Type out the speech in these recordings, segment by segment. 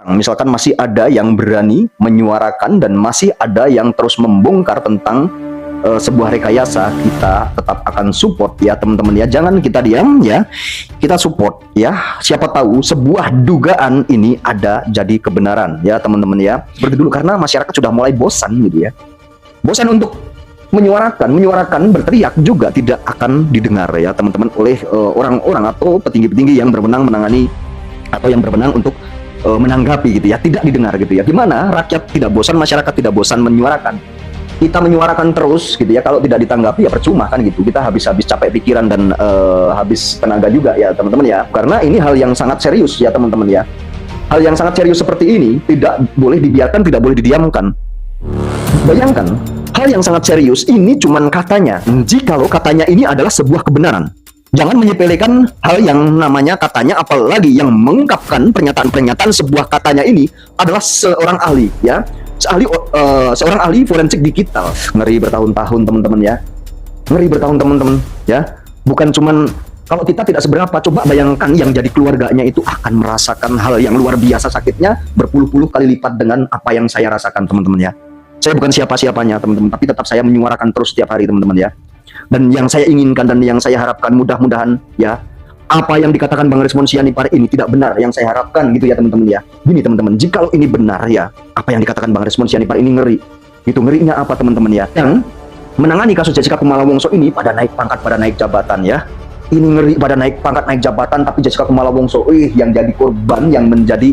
Misalkan masih ada yang berani menyuarakan dan masih ada yang terus membongkar tentang sebuah rekayasa, kita tetap akan support ya teman-teman ya. Jangan kita diam ya, kita support ya. Siapa tahu sebuah dugaan ini ada jadi kebenaran ya teman-teman ya. Seperti dulu, karena masyarakat sudah mulai bosan gitu ya. Bosan untuk menyuarakan, berteriak juga tidak akan didengar ya teman-teman oleh orang-orang atau petinggi-petinggi yang berwenang menangani atau yang berwenang untuk menanggapi gitu ya, tidak didengar gitu ya. Gimana rakyat tidak bosan, masyarakat tidak bosan menyuarakan? Kita menyuarakan terus gitu ya, kalau tidak ditanggapi ya percuma kan gitu. Kita habis-habis capek pikiran dan habis tenaga juga ya teman-teman ya. Karena ini hal yang sangat serius ya teman-teman ya. Hal yang sangat serius seperti ini tidak boleh dibiarkan, tidak boleh didiamkan. Bayangkan, hal yang sangat serius ini cuman katanya. Jikalau katanya ini adalah sebuah kebenaran, jangan menyepelekan hal yang namanya katanya, apalagi yang mengungkapkan pernyataan-pernyataan sebuah katanya ini adalah seorang ahli ya. Seorang ahli forensik digital. Ngeri bertahun-tahun teman-teman ya. Ngeri bertahun teman-teman ya. Bukan cuman kalau kita tidak seberapa, coba bayangkan yang jadi keluarganya itu akan merasakan hal yang luar biasa sakitnya berpuluh-puluh kali lipat dengan apa yang saya rasakan teman-teman ya. Saya bukan siapa-siapanya teman-teman, tapi tetap saya menyuarakan terus setiap hari teman-teman ya. Dan yang saya inginkan dan yang saya harapkan, mudah-mudahan ya, apa yang dikatakan Bang Resmond Sianipar ini tidak benar, yang saya harapkan gitu ya teman-teman ya. Gini teman-teman, jikalau ini benar ya, apa yang dikatakan Bang Resmond Sianipar ini ngeri. Itu ngerinya apa teman-teman ya? Yang menangani kasus Jessica Kumala Wongso ini pada naik pangkat, pada naik jabatan ya. Ini ngeri, pada naik pangkat, naik jabatan, tapi Jessica Kumala Wongso yang jadi korban, yang menjadi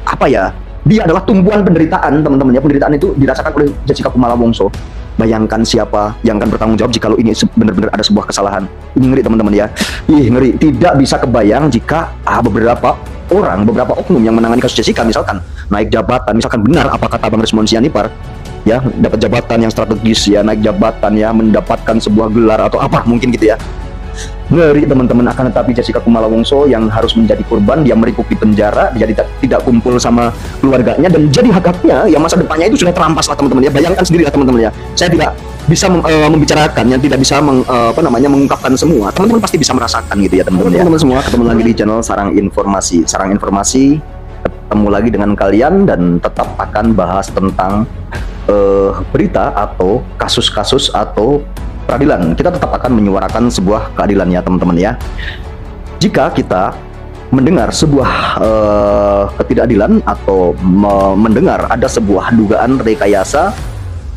apa ya? Dia adalah tumpuan penderitaan teman-teman ya. Penderitaan itu dirasakan oleh Jessica Kumala Wongso. Bayangkan siapa yang akan bertanggung jawab jika ini benar-benar ada sebuah kesalahan. Ini ngeri teman-teman ya. Ngeri. Tidak bisa kebayang jika beberapa orang, beberapa oknum yang menangani kasus Jessica misalkan naik jabatan, misalkan benar apa kata Bang Resmond Sianipar ya, dapat jabatan yang strategis ya, naik jabatan ya, mendapatkan sebuah gelar atau apa mungkin gitu ya. Ngeri teman-teman. Akan tetapi Jessica Kumala Wongso yang harus menjadi korban, dia merikuk di penjara, dia tidak kumpul sama keluarganya, dan jadi hak-haknya yang masa depannya itu sudah terampas lah teman-teman ya. Bayangkan sendiri lah teman-teman ya. Saya tidak bisa membicarakan, yang tidak bisa mengungkapkan semua. Teman-teman pasti bisa merasakan gitu ya teman-teman ya. Teman-teman semua, ketemu lagi di channel Sarang Informasi. Sarang Informasi ketemu lagi dengan kalian dan tetap akan bahas tentang berita atau kasus-kasus atau peradilan. Kita tetap akan menyuarakan sebuah keadilan ya teman-teman ya. Jika kita mendengar sebuah ketidakadilan atau mendengar ada sebuah dugaan rekayasa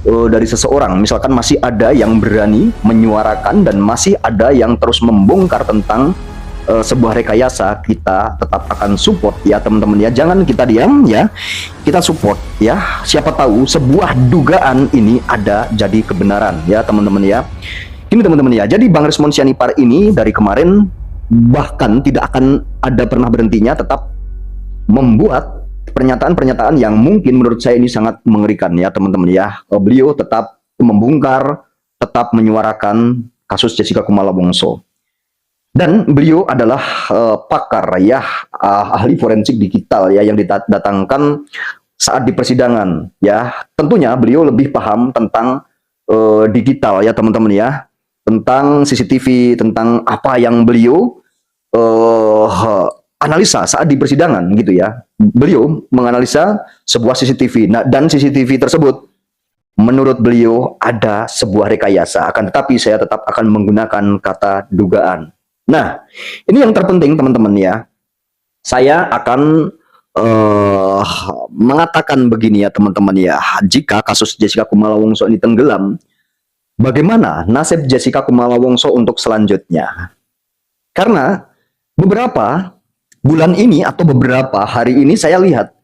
dari seseorang, misalkan masih ada yang berani menyuarakan dan masih ada yang terus membongkar tentang sebuah rekayasa, kita tetap akan support ya teman-teman ya. Jangan kita diam ya, kita support ya. Siapa tahu sebuah dugaan ini ada jadi kebenaran ya teman-teman ya. Ini teman-teman ya, jadi Bang Resmond Sianipar ini dari kemarin bahkan tidak akan ada pernah berhentinya, tetap membuat pernyataan-pernyataan yang mungkin menurut saya ini sangat mengerikan ya teman-teman ya. Beliau tetap membongkar, tetap menyuarakan kasus Jessica Kumala Wongso. Dan beliau adalah pakar ya, ahli forensik digital ya, yang didatangkan saat di persidangan ya. Tentunya beliau lebih paham tentang digital ya teman-teman ya, tentang CCTV, tentang apa yang beliau analisa saat di persidangan gitu ya. Beliau menganalisa sebuah CCTV. Nah, dan CCTV tersebut menurut beliau ada sebuah rekayasa. Akan tetapi saya tetap akan menggunakan kata dugaan. Nah, ini yang terpenting teman-teman ya. Saya akan mengatakan begini ya teman-teman ya. Jika kasus Jessica Kumala Wongso ini tenggelam, bagaimana nasib Jessica Kumala Wongso untuk selanjutnya? Karena beberapa bulan ini atau beberapa hari ini saya lihat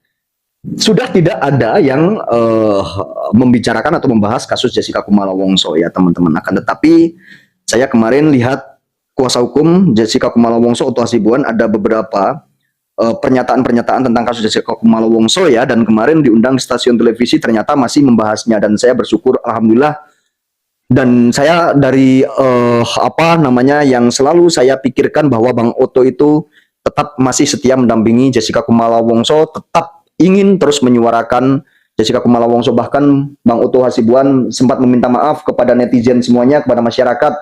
sudah tidak ada yang membicarakan atau membahas kasus Jessica Kumala Wongso ya teman-teman. Akan tetapi saya kemarin lihat kuasa hukum Jessica Kumala Wongso, Otto Hasibuan, ada beberapa pernyataan-pernyataan tentang kasus Jessica Kumala Wongso ya, dan kemarin diundang stasiun televisi ternyata masih membahasnya, dan saya bersyukur alhamdulillah. Dan saya dari yang selalu saya pikirkan bahwa Bang Otto itu tetap masih setia mendampingi Jessica Kumala Wongso, tetap ingin terus menyuarakan Jessica Kumala Wongso. Bahkan Bang Otto Hasibuan sempat meminta maaf kepada netizen semuanya, kepada masyarakat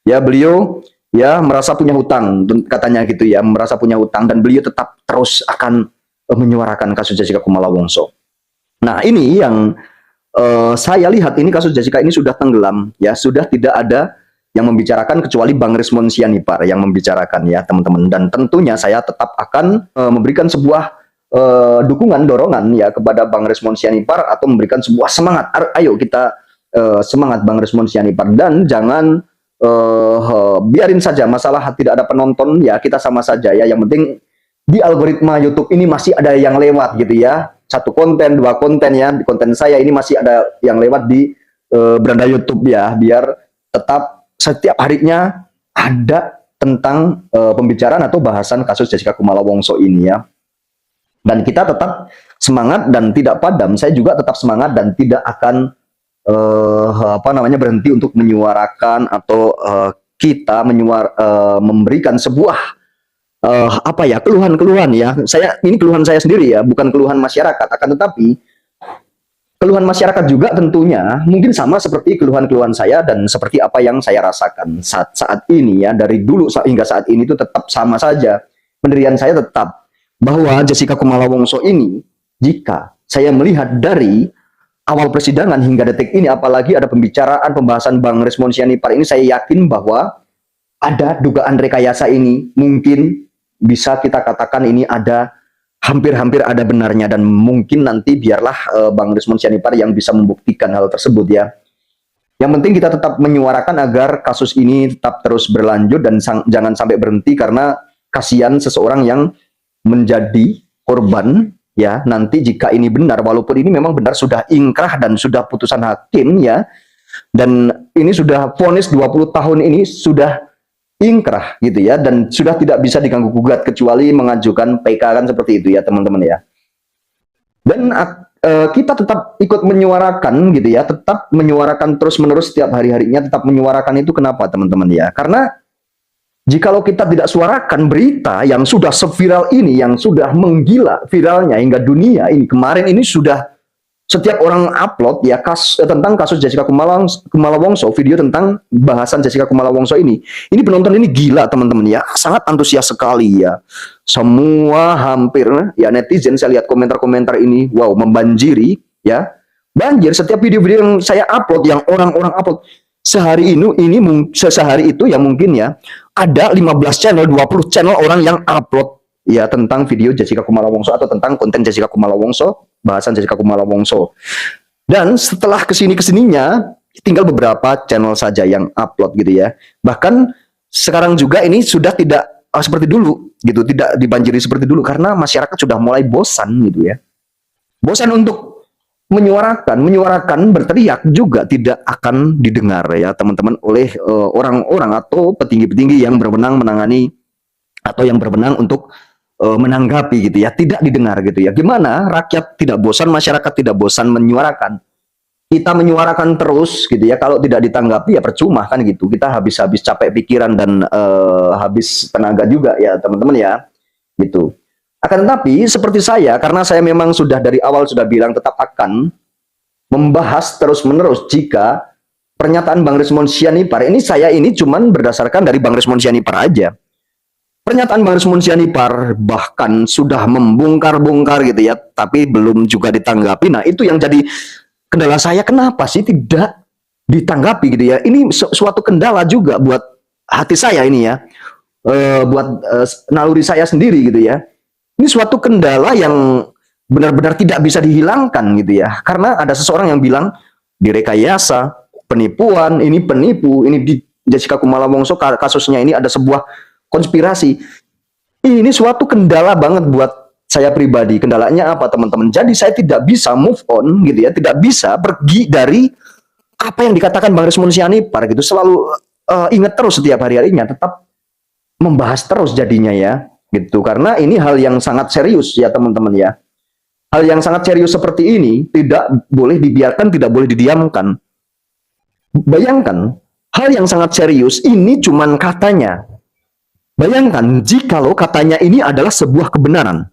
ya. Beliau ya merasa punya hutang, katanya gitu ya, merasa punya hutang, dan beliau tetap terus akan menyuarakan kasus Jessica Kumala Wongso. Nah, ini yang saya lihat ini kasus Jessica ini sudah tenggelam ya, sudah tidak ada yang membicarakan kecuali Bang Rismon Sianipar yang membicarakan ya teman-teman. Dan tentunya saya tetap akan memberikan sebuah dukungan, dorongan ya kepada Bang Rismon Sianipar atau memberikan sebuah semangat. Ayo kita semangat Bang Rismon Sianipar, dan jangan biarin saja masalah tidak ada penonton ya, kita sama saja ya. Yang penting di algoritma YouTube ini masih ada yang lewat gitu ya. Satu konten, dua konten ya, di konten saya ini masih ada yang lewat di beranda YouTube ya, biar tetap setiap harinya ada tentang pembicaraan atau bahasan kasus Jessica Kumala Wongso ini ya. Dan kita tetap semangat dan tidak padam. Saya juga tetap semangat dan tidak akan berhenti untuk menyuarakan atau kita memberikan sebuah keluhan-keluhan ya. Ini keluhan saya sendiri ya, bukan keluhan masyarakat. Akan tetapi keluhan masyarakat juga tentunya mungkin sama seperti keluhan-keluhan saya dan seperti apa yang saya rasakan saat ini ya. Dari dulu hingga saat ini itu tetap sama saja. Pendirian saya tetap bahwa Jessica Kumala Wongso ini, jika saya melihat dari awal persidangan hingga detik ini, apalagi ada pembahasan Bang Rismon Sianipar ini, saya yakin bahwa ada dugaan rekayasa ini. Mungkin bisa kita katakan ini ada hampir-hampir ada benarnya, dan mungkin nanti biarlah Bang Rismon Sianipar yang bisa membuktikan hal tersebut ya. Yang penting kita tetap menyuarakan agar kasus ini tetap terus berlanjut dan jangan sampai berhenti, karena kasihan seseorang yang menjadi korban ya. Nanti jika ini benar, walaupun ini memang benar sudah ingkrah dan sudah putusan hakim ya, dan ini sudah vonis 20 tahun ini sudah ingkrah gitu ya, dan sudah tidak bisa diganggu gugat kecuali mengajukan PK kan, seperti itu ya teman-teman ya. Dan kita tetap ikut menyuarakan gitu ya, tetap menyuarakan terus-menerus setiap hari-harinya, tetap menyuarakan itu. Kenapa teman-teman ya? Karena jikalau kita tidak suarakan berita yang sudah seviral ini, yang sudah menggila viralnya hingga dunia ini, kemarin ini sudah setiap orang upload ya tentang kasus Jessica Kumala Wongso, video tentang bahasan Jessica Kumala Wongso ini. Ini penonton ini gila teman-teman ya, sangat antusias sekali ya. Semua hampir ya netizen, saya lihat komentar-komentar ini, wow, membanjiri ya. Banjir setiap video-video yang saya upload, yang orang-orang upload sehari sehari itu ya, mungkin ya ada 15 channel, 20 channel orang yang upload ya tentang video Jessica Kumala Wongso atau tentang konten Jessica Kumala Wongso, bahasan Jessica Kumala Wongso. Dan setelah kesininya tinggal beberapa channel saja yang upload gitu ya. Bahkan sekarang juga ini sudah tidak seperti dulu gitu, tidak dibanjiri seperti dulu, karena masyarakat sudah mulai bosan gitu ya. Bosan untuk menyuarakan, berteriak juga tidak akan didengar ya teman-teman oleh orang-orang atau petinggi-petinggi yang berwenang menangani atau yang berwenang untuk menanggapi gitu ya, tidak didengar gitu ya. Gimana rakyat tidak bosan, masyarakat tidak bosan menyuarakan? Kita menyuarakan terus gitu ya, kalau tidak ditanggapi ya percuma kan gitu. Kita habis capek pikiran dan habis tenaga juga ya teman-teman ya gitu. Akan tetapi seperti saya, karena saya memang sudah dari awal sudah bilang tetap akan membahas terus-menerus jika pernyataan Bang Rismon Sianipar ini, saya ini cuman berdasarkan dari Bang Rismon Sianipar aja. Pernyataan Bang Rismon Sianipar bahkan sudah membongkar-bongkar gitu ya, tapi belum juga ditanggapi. Nah, itu yang jadi kendala saya, kenapa sih tidak ditanggapi gitu ya. Ini suatu kendala juga buat hati saya ini ya, buat naluri saya sendiri gitu ya. Ini suatu kendala yang benar-benar tidak bisa dihilangkan gitu ya, karena ada seseorang yang bilang direkayasa, penipuan, ini penipu, ini di Jessica Kumala Wongso kasusnya ini ada sebuah konspirasi. Ini suatu kendala banget buat saya pribadi. Kendalanya apa teman-teman? Jadi saya tidak bisa move on gitu ya, tidak bisa pergi dari apa yang dikatakan Bang Rismon Sianipar gitu. Selalu ingat terus setiap hari-harinya, tetap membahas terus jadinya ya gitu. Karena ini hal yang sangat serius ya teman-teman ya. Hal yang sangat serius seperti ini tidak boleh dibiarkan, tidak boleh didiamkan. Bayangkan, hal yang sangat serius ini cuman katanya. Bayangkan jikalau katanya ini adalah sebuah kebenaran.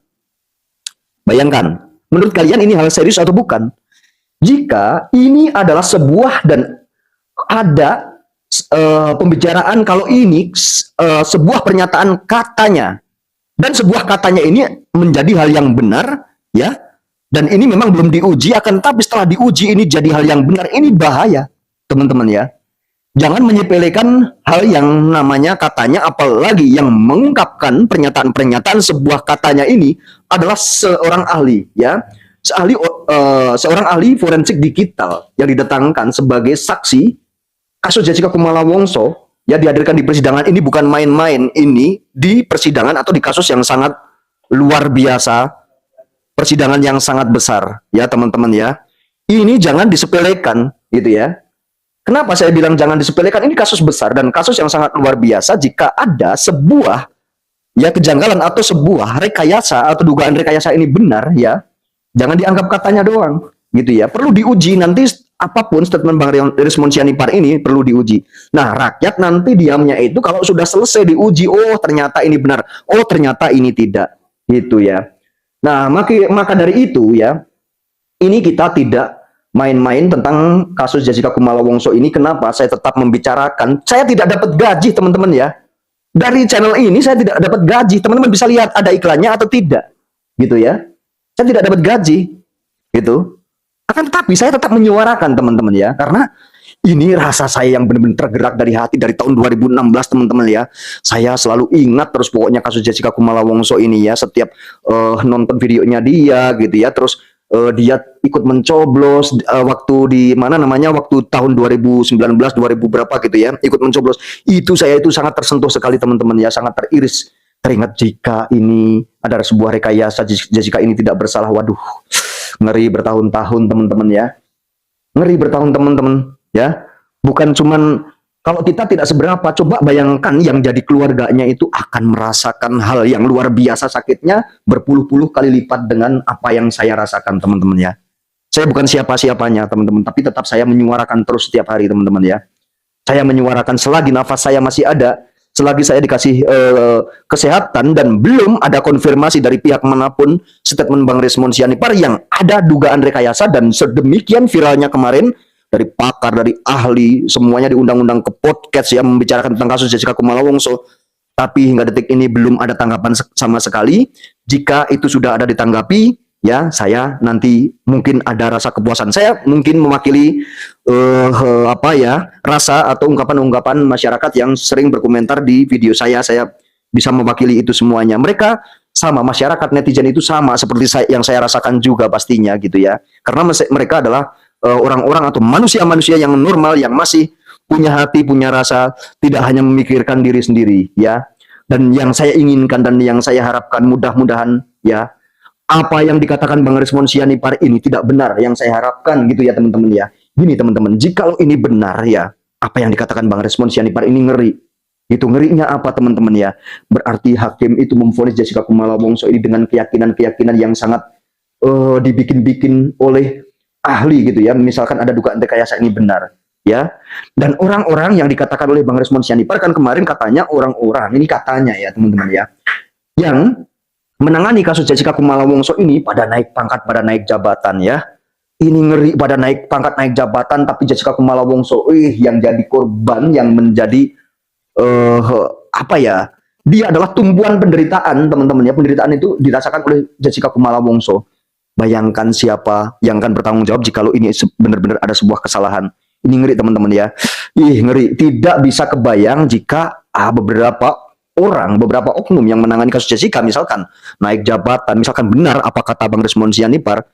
Bayangkan, menurut kalian ini hal serius atau bukan? Jika ini adalah sebuah dan ada pembicaraan kalau ini sebuah pernyataan katanya, dan sebuah katanya ini menjadi hal yang benar, ya. Dan ini memang belum diuji, akan tapi setelah diuji ini jadi hal yang benar. Ini bahaya, teman-teman ya. Jangan menyepelekan hal yang namanya katanya, apalagi yang mengungkapkan pernyataan-pernyataan sebuah katanya ini adalah seorang ahli, ya. Seorang ahli forensik digital yang didatangkan sebagai saksi kasus Jessica Kumala Wongso, ya, dihadirkan di persidangan ini bukan main-main. Ini di persidangan atau di kasus yang sangat luar biasa, persidangan yang sangat besar, ya teman-teman ya. Ini jangan disepelekan gitu ya. Kenapa saya bilang jangan disepelekan? Ini kasus besar dan kasus yang sangat luar biasa. Jika ada sebuah ya kejanggalan atau sebuah rekayasa atau dugaan rekayasa ini benar, ya, jangan dianggap katanya doang gitu ya. Perlu diuji nanti, apapun statement Bang Rismon Sianipar ini perlu diuji. Nah, rakyat nanti diamnya itu kalau sudah selesai diuji, oh ternyata ini benar, oh ternyata ini tidak, gitu ya. Nah, maka dari itu ya, ini kita tidak main-main tentang kasus Jessica Kumala Wongso ini. Kenapa saya tetap membicarakan? Saya tidak dapat gaji, teman-teman ya. Dari channel ini saya tidak dapat gaji. Teman-teman bisa lihat ada iklannya atau tidak, gitu ya. Saya tidak dapat gaji, gitu. Akan tetapi saya tetap menyuarakan, teman-teman ya, karena ini rasa saya yang benar-benar tergerak dari hati dari tahun 2016, teman-teman ya. Saya selalu ingat terus pokoknya kasus Jessica Kumala Wongso ini ya. Setiap nonton videonya dia gitu ya. Terus dia ikut mencoblos waktu di mana namanya, waktu tahun 2019 2000 berapa gitu ya, ikut mencoblos. Itu saya itu sangat tersentuh sekali, teman-teman ya, sangat teriris, teringat jika ini ada sebuah rekayasa, Jessica ini tidak bersalah. Waduh, ngeri bertahun-tahun, teman-teman ya. Ngeri bertahun, teman-teman ya. Bukan cuman kalau kita tidak seberapa, coba bayangkan yang jadi keluarganya itu akan merasakan hal yang luar biasa sakitnya berpuluh-puluh kali lipat dengan apa yang saya rasakan, teman-teman ya. Saya bukan siapa-siapanya, teman-teman, tapi tetap saya menyuarakan terus setiap hari, teman-teman ya. Saya menyuarakan selagi nafas saya masih ada, selagi saya dikasih kesehatan dan belum ada konfirmasi dari pihak manapun statement Bang Rismon Sianipar yang ada dugaan rekayasa. Dan sedemikian viralnya kemarin, dari pakar, dari ahli, semuanya diundang-undang ke podcast ya, membicarakan tentang kasus Jessica Kumala Wongso. Tapi hingga detik ini belum ada tanggapan sama sekali. Jika itu sudah ada ditanggapi, ya saya nanti mungkin ada rasa kepuasan. Saya mungkin mewakili apa ya, rasa atau ungkapan-ungkapan masyarakat yang sering berkomentar di video saya. Saya bisa mewakili itu semuanya. Mereka sama, masyarakat netizen itu sama seperti yang saya rasakan juga pastinya gitu ya. Karena mereka adalah orang-orang atau manusia-manusia yang normal, yang masih punya hati, punya rasa, tidak hanya memikirkan diri sendiri ya. Dan yang saya inginkan dan yang saya harapkan, mudah-mudahan ya, apa yang dikatakan Bang Rismon Sianipar ini tidak benar, yang saya harapkan gitu ya, teman-teman ya. Gini teman-teman, jikalau ini benar ya, apa yang dikatakan Bang Rismon Sianipar ini ngeri. Itu ngerinya apa, teman-teman ya? Berarti hakim itu memvonis Jessica Kumala Wongso ini dengan keyakinan-keyakinan yang sangat dibikin-bikin oleh ahli gitu ya. Misalkan ada dugaan rekayasa ini benar ya. Dan orang-orang yang dikatakan oleh Bang Rismon Sianipar kan kemarin katanya orang-orang ini, katanya ya teman-teman ya, yang menangani kasus Jessica Kumala Wongso ini pada naik pangkat, pada naik jabatan ya. Ini ngeri, pada naik pangkat, naik jabatan, tapi Jessica Kumala Wongso yang jadi korban, yang menjadi apa ya, dia adalah tumpuan penderitaan, teman-teman ya. Penderitaan itu dirasakan oleh Jessica Kumala Wongso. Bayangkan siapa yang akan bertanggung jawab jika ini benar-benar ada sebuah kesalahan. Ini ngeri, teman-teman ya. Ngeri. Tidak bisa kebayang jika beberapa orang, beberapa oknum yang menangani kasus Jessica misalkan naik jabatan, misalkan benar apa kata Bang Rismon Sianipar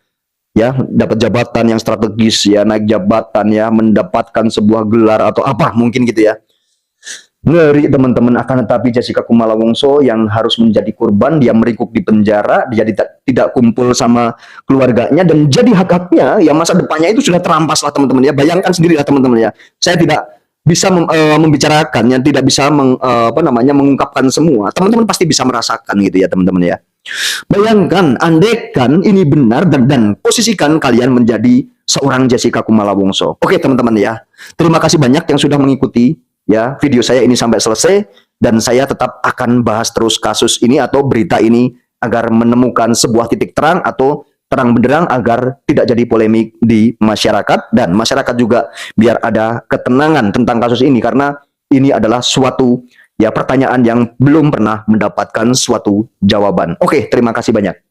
ya, dapat jabatan yang strategis ya, naik jabatan ya, mendapatkan sebuah gelar atau apa mungkin gitu ya. Ngeri, teman-teman. Akan tetapi Jessica Kumala Wongso yang harus menjadi korban, dia meringkuk di penjara, dia tidak kumpul sama keluarganya, dan jadi hak-haknya ya, masa depannya itu sudah terampas lah, teman-teman ya. Bayangkan sendiri lah, teman-teman ya. Saya tidak bisa membicarakan, yang tidak bisa mengungkapkan semua. Teman-teman pasti bisa merasakan gitu ya, teman-teman ya. Bayangkan, andaikan ini benar dan posisikan kalian menjadi seorang Jessica Kumala Wongso. Oke, teman-teman ya. Terima kasih banyak yang sudah mengikuti ya video saya ini sampai selesai, dan saya tetap akan bahas terus kasus ini atau berita ini agar menemukan sebuah titik terang atau terang benderang agar tidak jadi polemik di masyarakat, dan masyarakat juga biar ada ketenangan tentang kasus ini, karena ini adalah suatu ya pertanyaan yang belum pernah mendapatkan suatu jawaban. Oke, terima kasih banyak.